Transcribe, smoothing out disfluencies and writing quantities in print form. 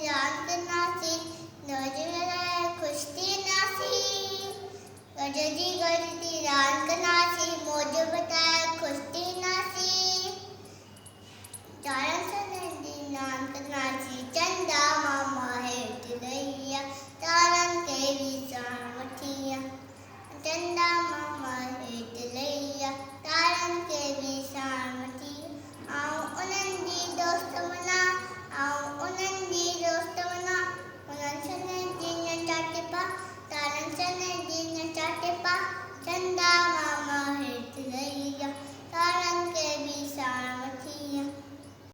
रात नासी नजर खुशती नासी गजदी गजदी रात नासी मौज बताए खुशती नासी जान सनदी नात नासी